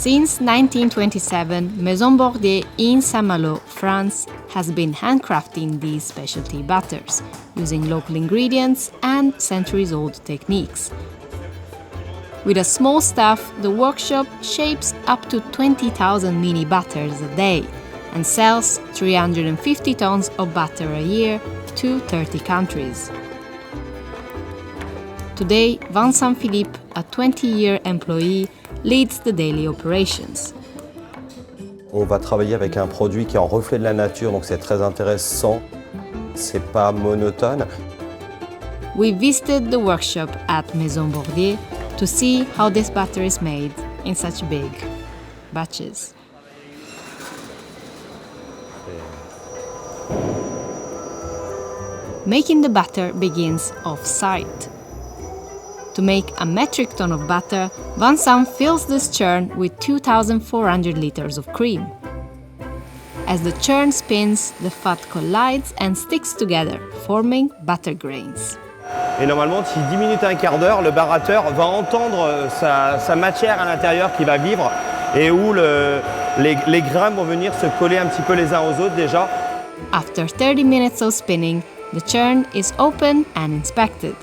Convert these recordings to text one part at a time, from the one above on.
Since 1927, Maison Bordier in Saint Malo, France, has been handcrafting these specialty batters, using local ingredients and centuries-old techniques. With a small staff, the workshop shapes up to 20,000 mini batters a day and sells 350 tons of batter a year to 30 countries. Today, Vincent Philippe, a 20-year employee, leads the daily operations. On va travailler avec un produit qui est en reflet de la nature, donc c'est très intéressant. C'est pas monotone. We visited the workshop at Maison Bordier to see how this batter is made in such big batches. Making the batter begins off-site. To make a metric ton of batter, Vincent fills this churn with 2,400 liters of cream. As the churn spins, the fat collides and sticks together, forming batter grains. Et normalement, d'ici 10 minutes à un quart d'heure, le barateur va entendre sa matière à l'intérieur qui va vivre et où les grains vont venir se coller un petit peu les uns aux autres déjà. After 30 minutes of spinning, the churn is opened and inspected.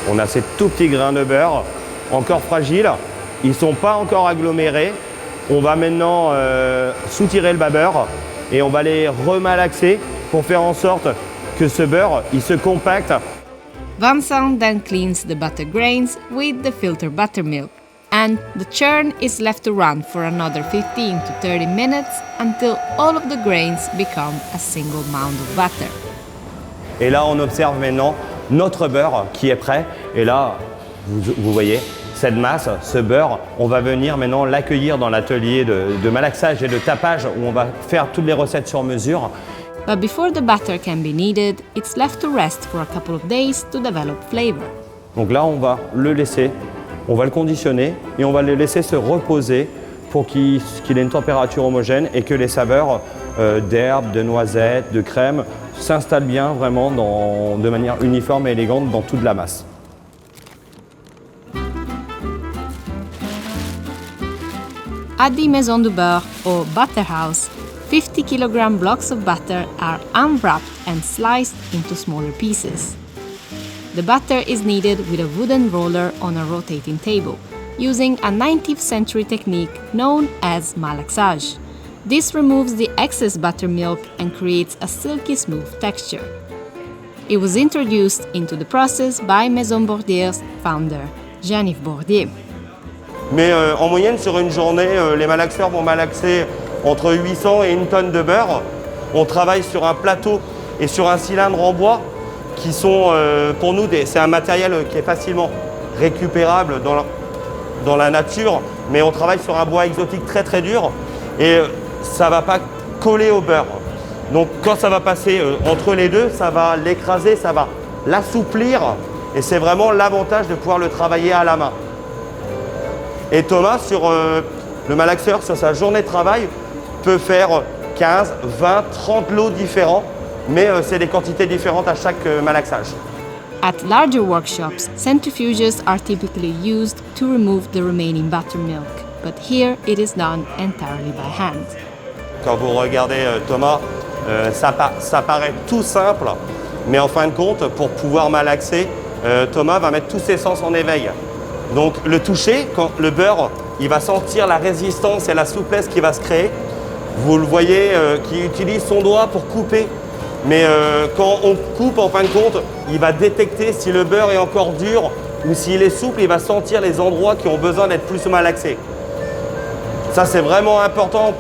On a ces tout petits grains de beurre, encore fragiles, ils ne sont pas encore agglomérés. On va maintenant soutirer le bas-beurre et on va les remalaxer pour faire en sorte que ce beurre il se compacte. Vincent then cleans the butter grains with the filter buttermilk, and the churn is left to run for another 15 to 30 minutes until all of the grains become a single mound of butter. Et là, on observe maintenant notre beurre qui est prêt. Et là, vous voyez, cette masse, ce beurre, on va venir maintenant l'accueillir dans l'atelier de malaxage et de tapage où on va faire toutes les recettes sur mesure. But before the batter can be kneaded, it's left to rest for a couple of days to develop flavor. Donc là, on va le laisser, on va le conditionner et on va le laisser se reposer pour qu'il ait une température homogène et que les saveurs d'herbes, de noisettes, de crème s'installent bien vraiment de manière uniforme et élégante dans toute la masse. At the Maison du Beurre or Butter House, 50 kilogram blocks of butter are unwrapped and sliced into smaller pieces. The butter is kneaded with a wooden roller on a rotating table, using a 19th century technique known as malaxage. This removes the excess buttermilk and creates a silky smooth texture. It was introduced into the process by Maison Bordier's founder, Saint Bordier. Mais en moyenne, sur une journée, les malaxeurs vont malaxer entre 800 et 1 tonne de beurre. On travaille sur un plateau et sur un cylindre en bois qui sont, pour nous, c'est un matériel qui est facilement récupérable dans la nature, mais on travaille sur un bois exotique très très dur et ça ne va pas coller au beurre. Donc quand ça va passer entre les deux, ça va l'écraser, ça va l'assouplir et c'est vraiment l'avantage de pouvoir le travailler à la main. Et Thomas, sur le malaxeur, sur sa journée de travail, peut faire 15, 20, 30 lots différents, mais c'est des quantités différentes à chaque malaxage. At larger workshops, centrifuges are typically used to remove the remaining buttermilk, but here it is done entirely by hand. Quand vous regardez Thomas, ça paraît tout simple, mais en fin de compte, pour pouvoir malaxer, Thomas va mettre tous ses sens en éveil. Donc le toucher, quand le beurre, il va sentir la résistance et la souplesse qui va se créer. Vous le voyez qui utilise son doigt pour couper. Mais quand on coupe, en fin de compte, il va détecter si le beurre est encore dur ou s'il est souple, il va sentir les endroits qui ont besoin d'être plus malaxés. Ça, c'est vraiment important.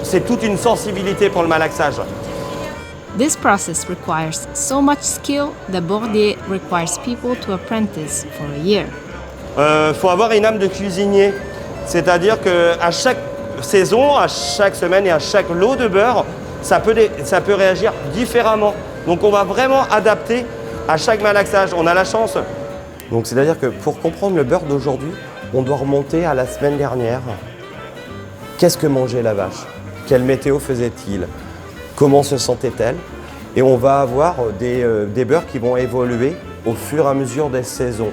C'est toute une sensibilité pour le malaxage. This process requires so much skill that Bordier requires people to apprentice for a year. Faut avoir une âme de cuisinier. C'est-à-dire qu'à chaque saison, à chaque semaine et à chaque lot de beurre, ça peut réagir différemment. Donc on va vraiment adapter à chaque malaxage. On a la chance. Donc c'est-à-dire que pour comprendre le beurre d'aujourd'hui, on doit remonter à la semaine dernière. Qu'est-ce que mangeait la vache? Quelle météo faisait-il? Comment se sentait-elle? Et on va avoir des beurres qui vont évoluer au fur et à mesure des saisons.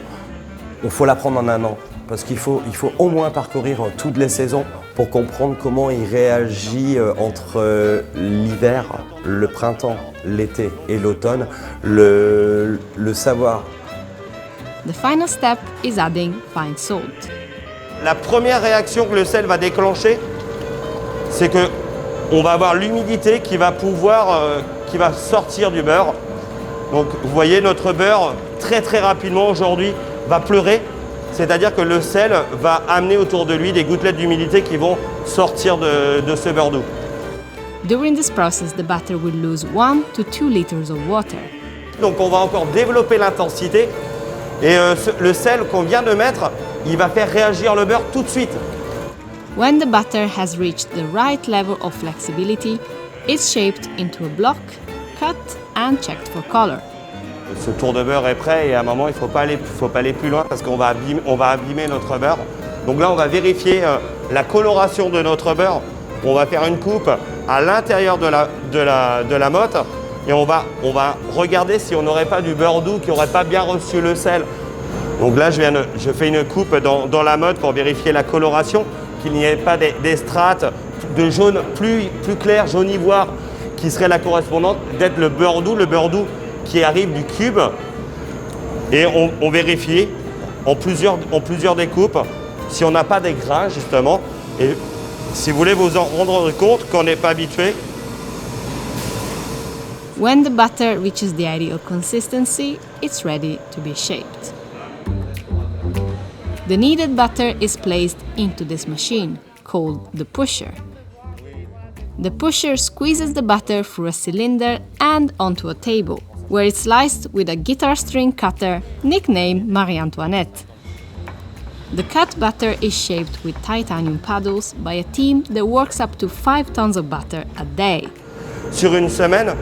Il faut l'apprendre en un an, parce qu'il faut au moins parcourir toutes les saisons pour comprendre comment il réagit entre l'hiver, le printemps, l'été et l'automne, le savoir. The final step is adding fine salt. La première réaction que le sel va déclencher, c'est que on va avoir l'humidité qui va qui va sortir du beurre. Donc vous voyez, notre beurre très rapidement aujourd'hui va pleurer, c'est-à-dire que le sel va amener autour de lui des gouttelettes d'humidité qui vont sortir de ce beurre doux. During this process, the batter will lose 1 to 2 liters of water. Donc on va encore développer l'intensité et le sel qu'on vient de mettre, il va faire réagir le beurre tout de suite. When the batter has reached the right level of flexibility, it's shaped into a block, cut and checked for color. Ce tour de beurre est prêt et à un moment, il ne faut pas aller plus loin parce qu'on va abîmer notre beurre. Donc là, on va vérifier la coloration de notre beurre. On va faire une coupe à l'intérieur de la motte et on va regarder si on n'aurait pas du beurre doux qui n'aurait pas bien reçu le sel. Donc là, je fais une coupe dans la motte pour vérifier la coloration, qu'il n'y ait pas des strates de jaune plus clair, jaune ivoire, qui serait la correspondante d'être le beurre doux qui arrive du cube. Et on vérifie en plusieurs découpes si on n'a pas des grains justement. Et si vous voulez vous en rendre compte qu'on n'est pas habitué. When the batter reaches the ideal consistency, it's ready to be shaped. The kneaded batter is placed into this machine, called the pusher. The pusher squeezes the batter through a cylinder and onto a table, where it's sliced with a guitar string cutter, nicknamed Marie Antoinette. The cut batter is shaped with titanium paddles by a team that works up to 5 tons of butter a day. Sur une semaine,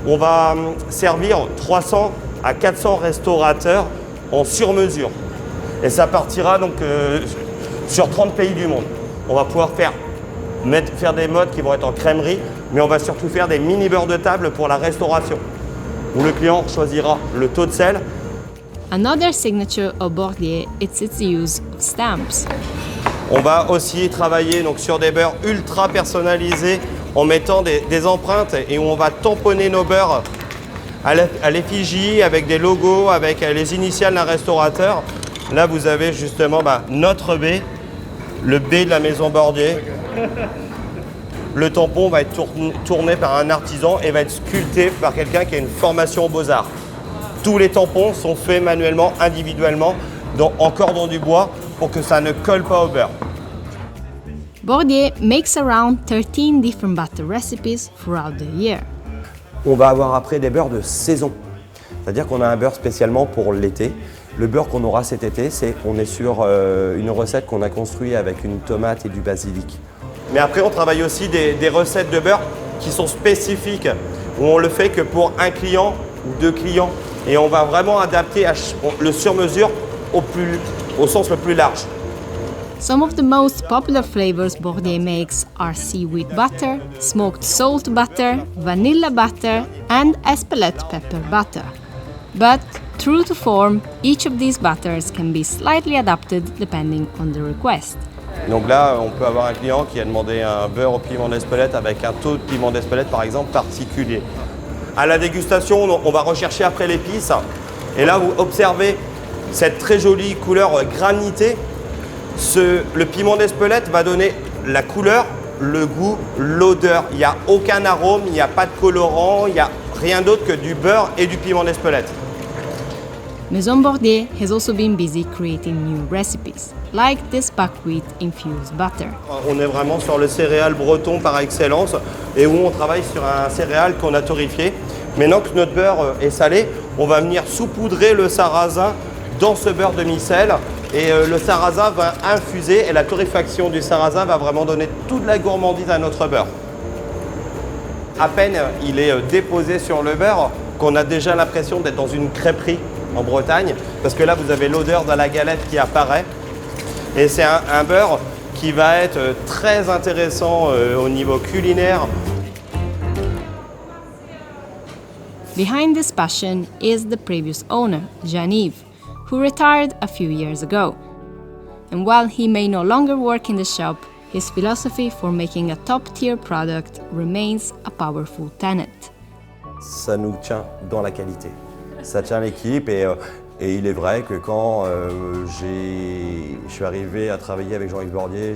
on va servir 300 à 400 restaurateurs en sur-mesure. Et ça partira donc sur 30 pays du monde. On va pouvoir faire des modes qui vont être en crèmerie, mais on va surtout faire des mini beurres de table pour la restauration, où le client choisira le taux de sel. Another signature of Bordier is its use of stamps. On va aussi travailler donc sur des beurres ultra personnalisés en mettant des empreintes et où on va tamponner nos beurres à l'effigie avec des logos, avec les initiales d'un restaurateur. Là, vous avez justement notre B, le B de la Maison Bordier. Le tampon va être tourné par un artisan et va être sculpté par quelqu'un qui a une formation aux beaux-arts. Tous les tampons sont faits manuellement, individuellement, en cordon du bois pour que ça ne colle pas au beurre. Bordier makes around 13 different batter recipes throughout the year. On va avoir après des beurres de saison. C'est-à-dire qu'on a un beurre spécialement pour l'été. Le beurre qu'on aura cet été, on est sur une recette qu'on a construite avec une tomate et du basilic. Mais après, on travaille aussi des recettes de beurre qui sont spécifiques, où on le fait que pour un client ou 2 clients. Et on va vraiment adapter le sur-mesure au sens le plus large. Some of the most popular flavors Bordier makes are seaweed butter, smoked salt butter, vanilla butter, and Espelette pepper butter. But, true to form, each of these butters can be slightly adapted depending on the request. Donc là, on peut avoir un client qui a demandé un beurre au piment d'Espelette avec un taux de piment d'Espelette, par exemple, particulier. À la dégustation, on va rechercher après l'épice. Et là, vous observez cette très jolie couleur granitée. Le piment d'Espelette va donner la couleur, le goût, l'odeur. Il n'y a aucun arôme, il n'y a pas de colorant, il n'y a rien d'autre que du beurre et du piment d'Espelette. Maison Bordier has also been busy creating new recipes, like this buckwheat infused butter. On est vraiment sur le céréal breton par excellence et où on travaille sur un céréal qu'on a torréfié. Maintenant que notre beurre est salé, on va venir saupoudrer le sarrasin dans ce beurre demi-sel et le sarrasin va infuser et la torréfaction du sarrasin va vraiment donner toute la gourmandise à notre beurre. À peine il est déposé sur le beurre qu'on a déjà l'impression d'être dans une crêperie en Bretagne, parce que là vous avez l'odeur de la galette qui apparaît et c'est un beurre qui va être très intéressant au niveau culinaire. Behind this passion is the previous owner, Jean-Yves, who retired a few years ago. And while he may no longer work in the shop, his philosophy for making a top-tier product remains a powerful tenet. Ça nous tient dans la qualité. Ça tient l'équipe et il est vrai que quand je suis arrivé à travailler avec Jean-Yves Bordier,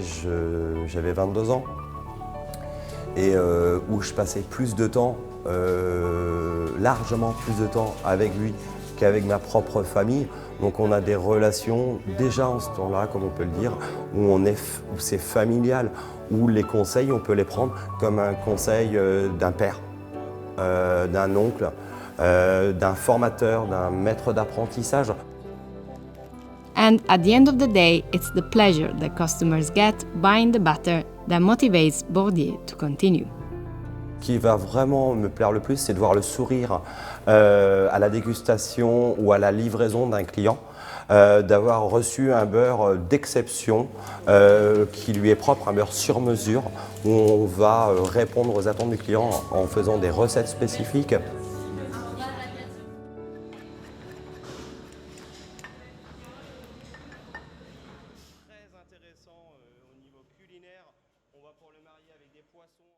j'avais 22 ans et où je passais plus de temps, largement plus de temps avec lui qu'avec ma propre famille. Donc on a des relations déjà en ce temps-là, comme on peut le dire, où c'est familial, où les conseils, on peut les prendre comme un conseil d'un père, d'un oncle, d'un formateur, d'un maître d'apprentissage. And at the end of the day, it's the pleasure that customers get buying the butter that motivates Bordier to continue. Ce qui va vraiment me plaire le plus, c'est de voir le sourire à la dégustation ou à la livraison d'un client, d'avoir reçu un beurre d'exception qui lui est propre, un beurre sur mesure, où on va répondre aux attentes du client en faisant des recettes spécifiques. Très intéressant au niveau culinaire. On va pour le marier avec des poissons.